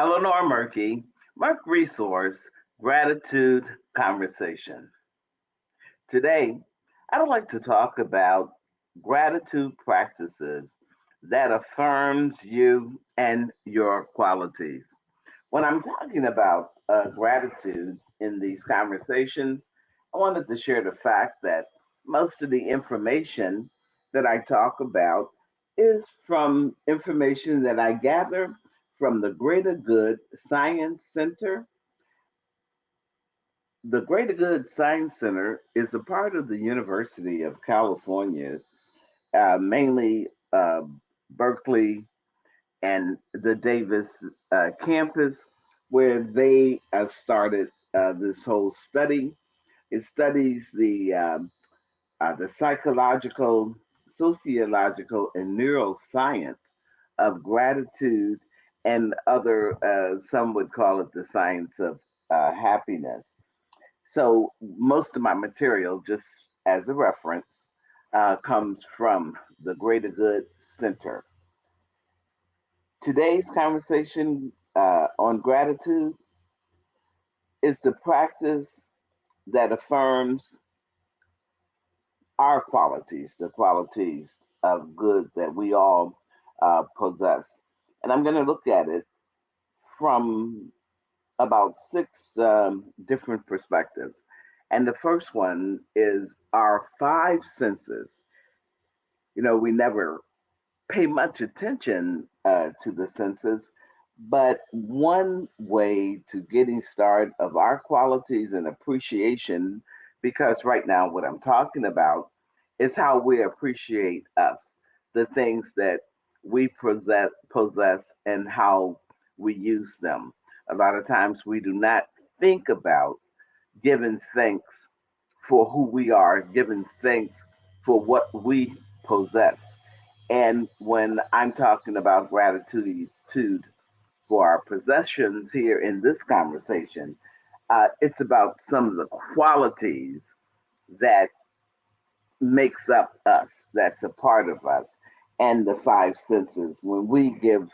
Eleanor Murky, Murk Resource, Gratitude Conversation. Today, I would like to talk about gratitude practices that affirms you and your qualities. When I'm talking about gratitude in these conversations, I wanted to share the fact that most of the information that I talk about is from information that I gather from the Greater Good Science Center. The Greater Good Science Center is a part of the University of California, mainly Berkeley and the Davis campus, where they started this whole study. It studies the psychological, sociological, and neuroscience of gratitude and other, some would call it the science of happiness. So most of my material, just as a reference, comes from the Greater Good Center. Today's conversation on gratitude is the practice that affirms our qualities, the qualities of good that we all possess. And I'm going to look at it from about six different perspectives. And the first one is our five senses. You know, we never pay much attention to the senses, but one way to getting started of our qualities and appreciation, because right now what I'm talking about is how we appreciate us, the things that we possess and how we use them. A lot of times we do not think about giving thanks for who we are, giving thanks for what we possess. And when I'm talking about gratitude for our possessions here in this conversation, it's about some of the qualities that makes up us, that's a part of us, and the five senses. When we give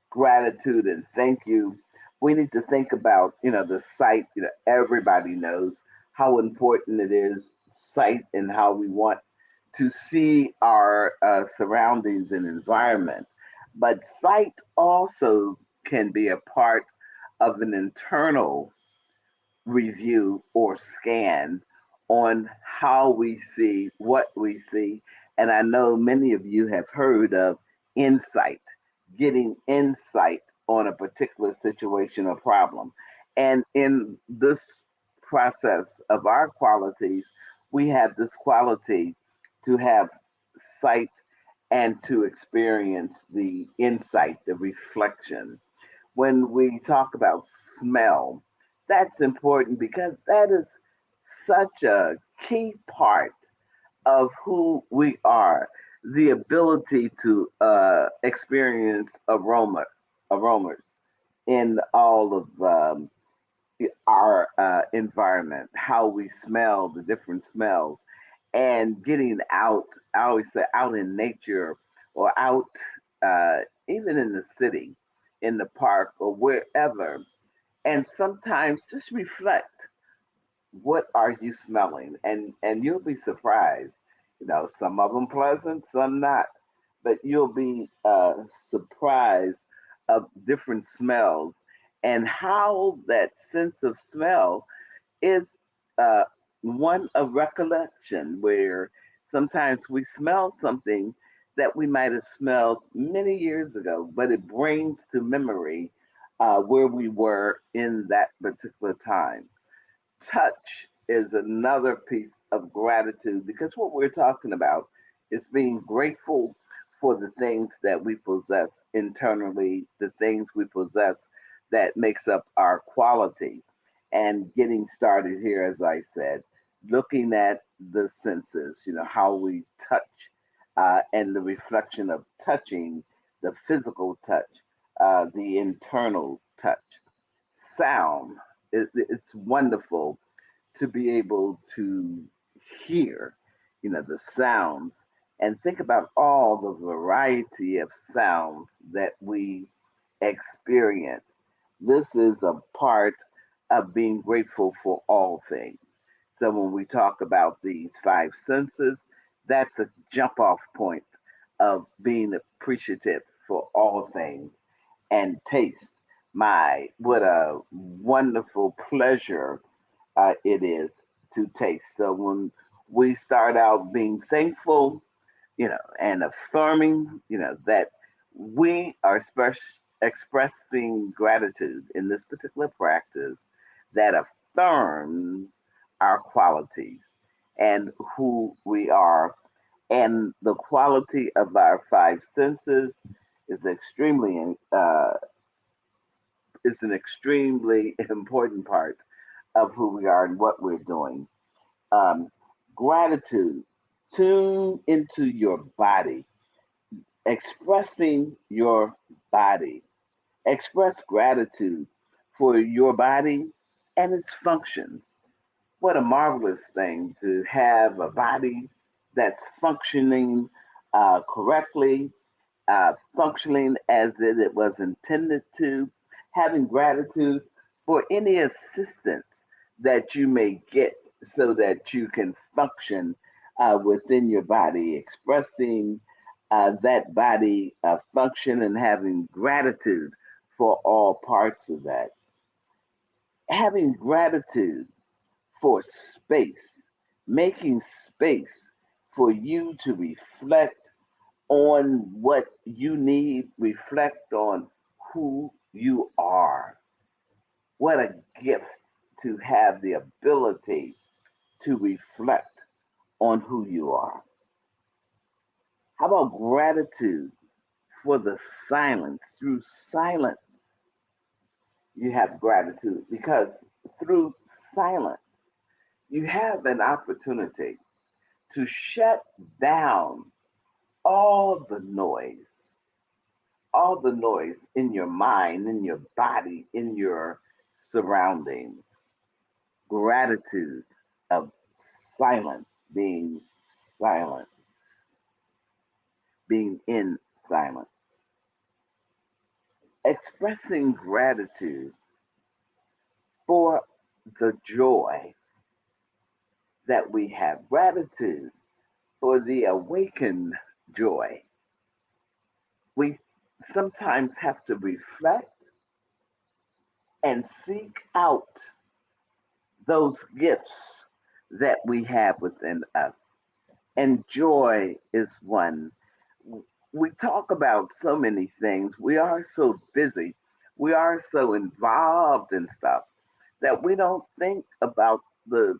gratitude and thank you, we need to think about, the sight. Everybody knows how important it is, sight, and how we want to see our surroundings and environment. But sight also can be a part of an internal review or scan on how we see what we see. And I know many of you have heard of insight, getting insight on a particular situation or problem. And in this process of our qualities, we have this quality to have sight and to experience the insight, the reflection. When we talk about smell, that's important because that is such a key part of who we are. The ability to experience aromas in all of our environment, how we smell the different smells, and getting out. I always say out in nature or out, even in the city, in the park or wherever, and sometimes just reflect, what are you smelling, and you'll be surprised. Some of them pleasant, some not, but you'll be surprised of different smells and how that sense of smell is uh, one of recollection, where sometimes we smell something that we might have smelled many years ago, but it brings to memory where we were in that particular time. Touch is another piece of gratitude, because what we're talking about is being grateful for the things that we possess internally, the things we possess that makes up our quality. And getting started here, as I said, looking at the senses, how we touch, and the reflection of touching, the physical touch, the internal touch. Sound, it's wonderful to be able to hear, the sounds, and think about all the variety of sounds that we experience. This is a part of being grateful for all things. So when we talk about these five senses, that's a jump off point of being appreciative for all things. And taste, my, what a wonderful pleasure it is to taste. So when we start out being thankful, and affirming, that we are expressing gratitude in this particular practice that affirms our qualities and who we are. And the quality of our five senses is is an extremely important part of who we are and what we're doing. Um, Gratitude. Tune into your body, expressing your body. Express gratitude for your body and its functions. What a marvelous thing to have a body that's functioning correctly, functioning as it was intended to, having gratitude for any assistance that you may get so that you can function within your body, expressing that body function and having gratitude for all parts of that. Having gratitude for space, making space for you to reflect on what you need, reflect on who you are. What a gift to have the ability to reflect on who you are. How about gratitude for the silence? Through silence, you have gratitude because through silence, you have an opportunity to shut down all the noise, all the noise in your mind, in your body, in your surroundings. Gratitude of silence, being silent, being in silence. Expressing gratitude for the joy that we have, gratitude for the awakened joy. We sometimes have to reflect and seek out those gifts that we have within us. And joy is one. We talk about so many things. We are so busy. We are so involved in stuff that we don't think about the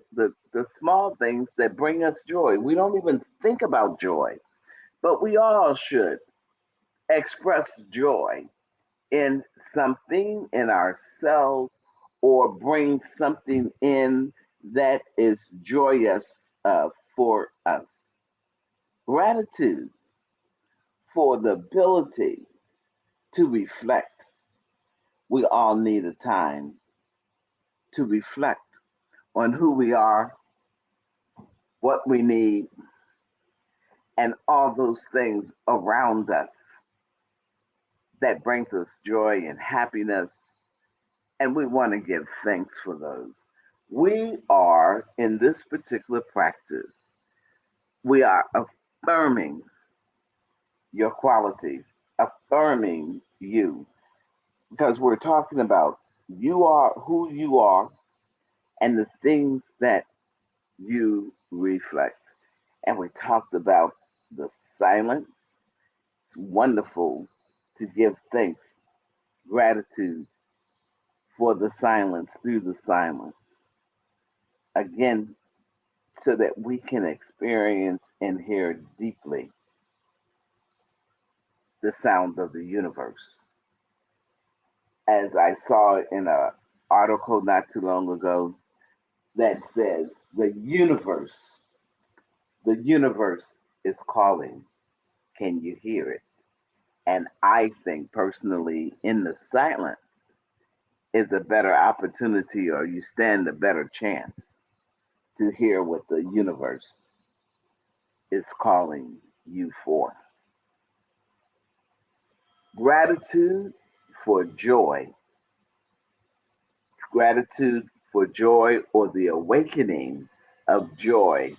small things that bring us joy. We don't even think about joy, but we all should express joy in something in ourselves or bring something in that is joyous for us. Gratitude for the ability to reflect. We all need a time to reflect on who we are, what we need, and all those things around us that brings us joy and happiness. And we want to give thanks for those. We are in this particular practice, we are affirming your qualities, affirming you, because we're talking about you are who you are and the things that you reflect. And we talked about the silence. It's wonderful to give thanks, gratitude for the silence, through the silence. Again, so that we can experience and hear deeply the sound of the universe. As I saw in an article not too long ago that says the universe is calling. Can you hear it? And I think personally, in the silence is a better opportunity, or you stand a better chance to hear what the universe is calling you for. Gratitude for joy gratitude for joy or the awakening of joy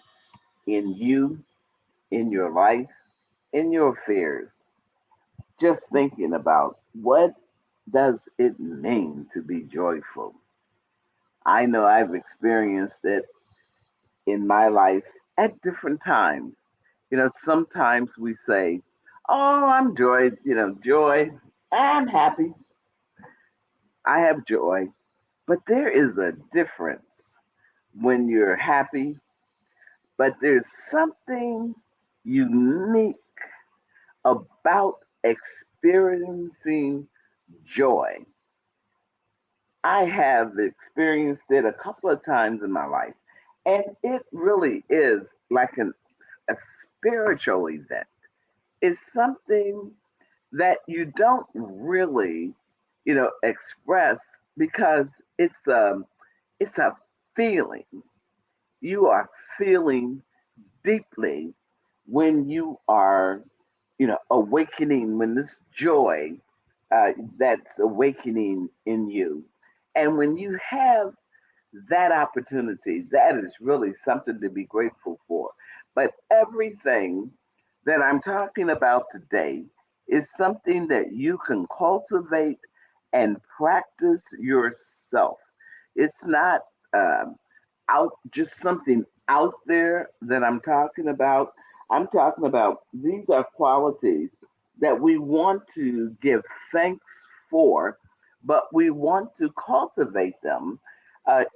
in you, in your life, in your affairs. Just thinking about what does it mean to be joyful. I know I've experienced it in my life at different times. Sometimes we say, "Oh, I'm joy, joy. I'm happy. I have joy." But there is a difference when you're happy, but there's something unique about experiencing joy. I have experienced it a couple of times in my life, and it really is like a spiritual event. It's something that you don't really, express because it's a feeling. You are feeling deeply when you are, awakening, when this joy that's awakening in you. And when you have that opportunity, that is really something to be grateful for. But everything that I'm talking about today is something that you can cultivate and practice yourself. It's not out just something out there that I'm talking about. I'm talking about these are qualities that we want to give thanks for, but we want to cultivate them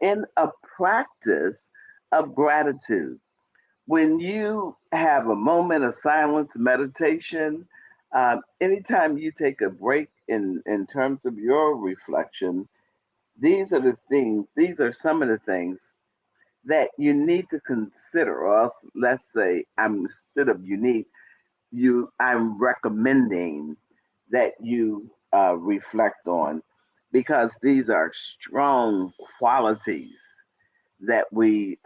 in a practice of gratitude. When you have a moment of silence, meditation, anytime you take a break in terms of your reflection, these are some of the things that you need to consider, or else, let's say, instead of you need, I'm recommending that you reflect on, because these are strong qualities that we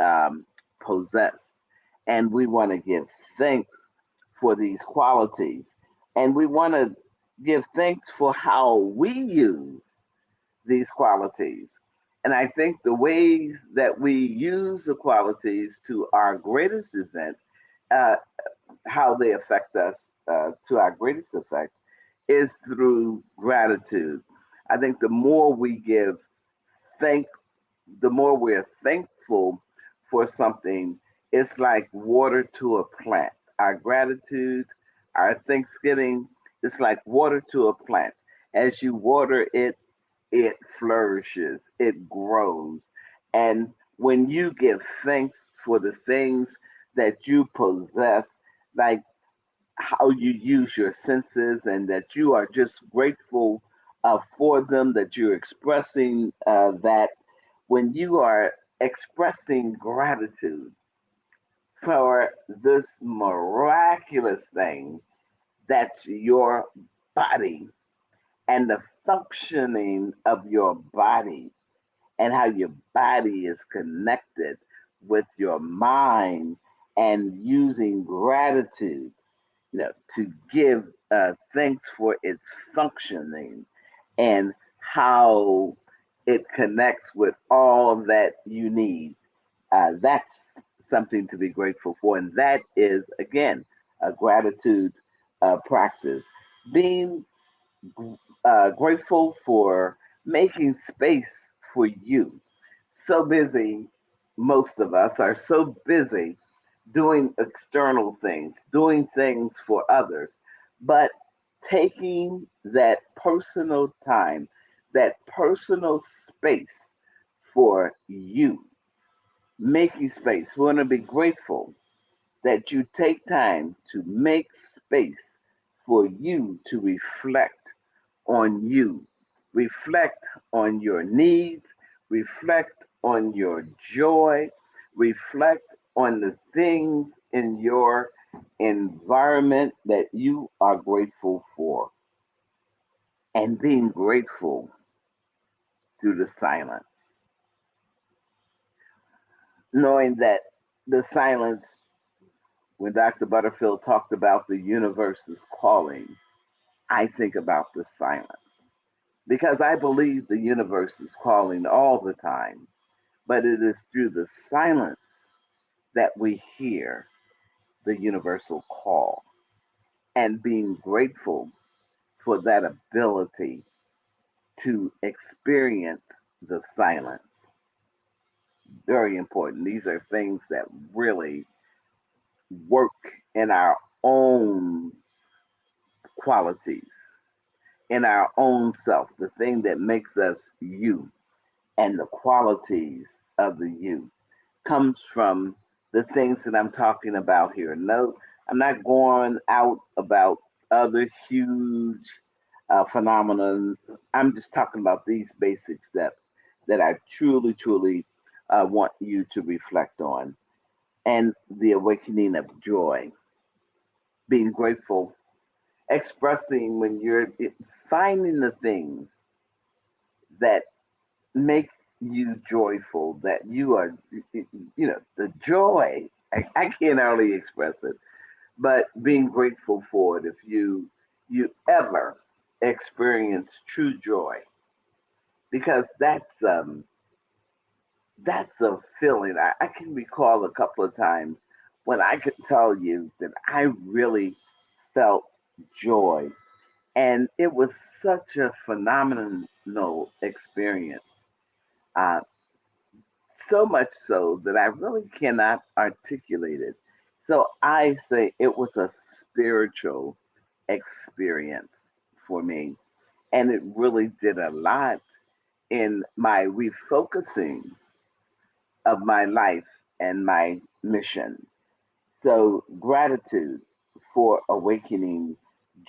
possess, and we want to give thanks for these qualities, and we want to give thanks for how we use these qualities. And I think the ways that we use the qualities to our greatest event, uh, how they affect us to our greatest effect, is through gratitude. I think thank, the more we're thankful for something, it's like water to a plant. Our gratitude, our thanksgiving, it's like water to a plant. As you water it, it flourishes, it grows. And when you give thanks for the things that you possess, like how you use your senses, and that you are just grateful for them, that you're expressing that, when you are expressing gratitude for this miraculous thing that's your body, and the functioning of your body, and how your body is connected with your mind, and using gratitude, to give thanks for its functioning, and how it connects with all that you need. That's something to be grateful for, and that is again a gratitude practice. Being grateful for making space for you. So busy, most of us are so busy doing external things, doing things for others, but taking that personal time, that personal space for you, making space. We want to be grateful that you take time to make space for you to reflect on you, reflect on your needs, reflect on your joy, reflect on the things in your environment that you are grateful for, and being grateful through the silence, knowing that the silence, when Dr. Butterfield talked about the universe's calling, I think about the silence. because I believe the universe is calling all the time, but it is through the silence that we hear the universal call, and being grateful for that ability to experience the silence. Very important. These are things that really work in our own qualities, in our own self, the thing that makes us you, and the qualities of the you comes from the things that I'm talking about here. No, I'm not going out about other huge phenomenon. I'm just talking about these basic steps that I truly, truly want you to reflect on. And the awakening of joy, being grateful, expressing when you're finding the things that make you joyful, that you are, the joy. I can't hardly express it, but being grateful for it. If you ever experience true joy, because that's a feeling. I can recall a couple of times when I could tell you that I really felt joy, and it was such a phenomenal experience. Uh, so much so that I really cannot articulate it. So I say it was a spiritual experience for me, and it really did a lot in my refocusing of my life and my mission. So gratitude for awakening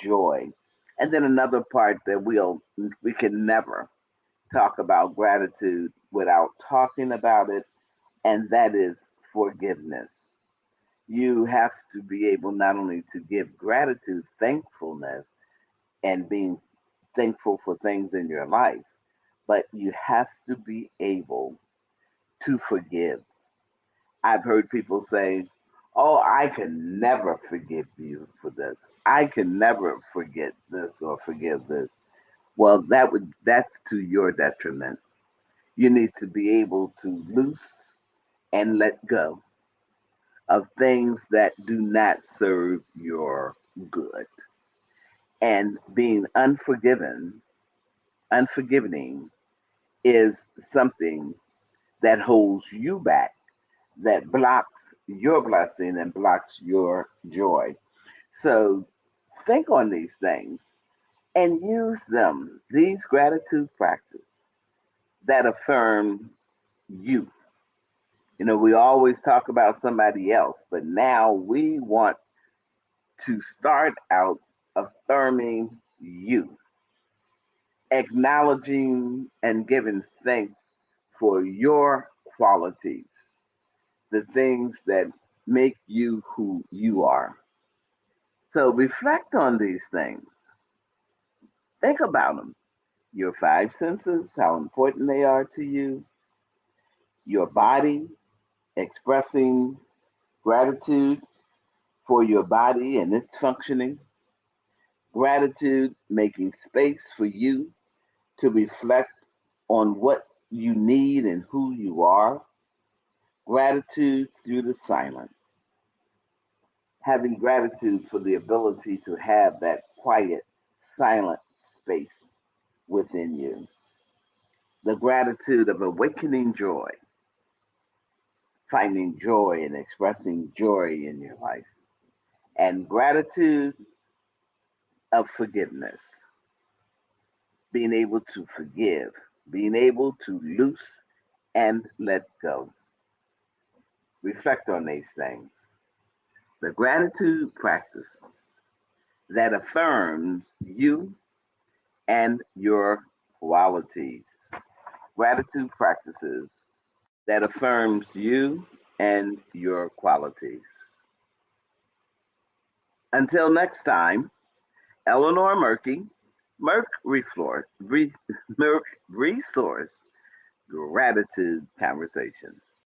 joy. And then another part that we can never talk about gratitude without talking about it, and that is forgiveness. You have to be able not only to give gratitude, thankfulness, and being thankful for things in your life, but you have to be able to forgive. I've heard people say, "Oh, I can never forgive you for this. I can never forget this or forgive this." Well, that's to your detriment. You need to be able to loose and let go of things that do not serve your good. And being unforgiving is something that holds you back, that blocks your blessing and blocks your joy. So think on these things and use them, these gratitude practices that affirm you. We always talk about somebody else, but now we want to start out affirming you, acknowledging and giving thanks for your qualities, the things that make you who you are. So reflect on these things. Think about them. Your five senses, how important they are to you, your body, expressing gratitude for your body and its functioning, gratitude making space for you to reflect on what you need and who you are, gratitude through the silence, having gratitude for the ability to have that quiet, silent space within you, the gratitude of awakening joy, finding joy and expressing joy in your life, and gratitude of forgiveness, being able to forgive, being able to loose and let go. Reflect on these things. The gratitude practices that affirms you and your qualities. Gratitude practices that affirms you and your qualities. Until next time, Eleanor Murky, Murk Reflor, Murk Resource Gratitude Conversation.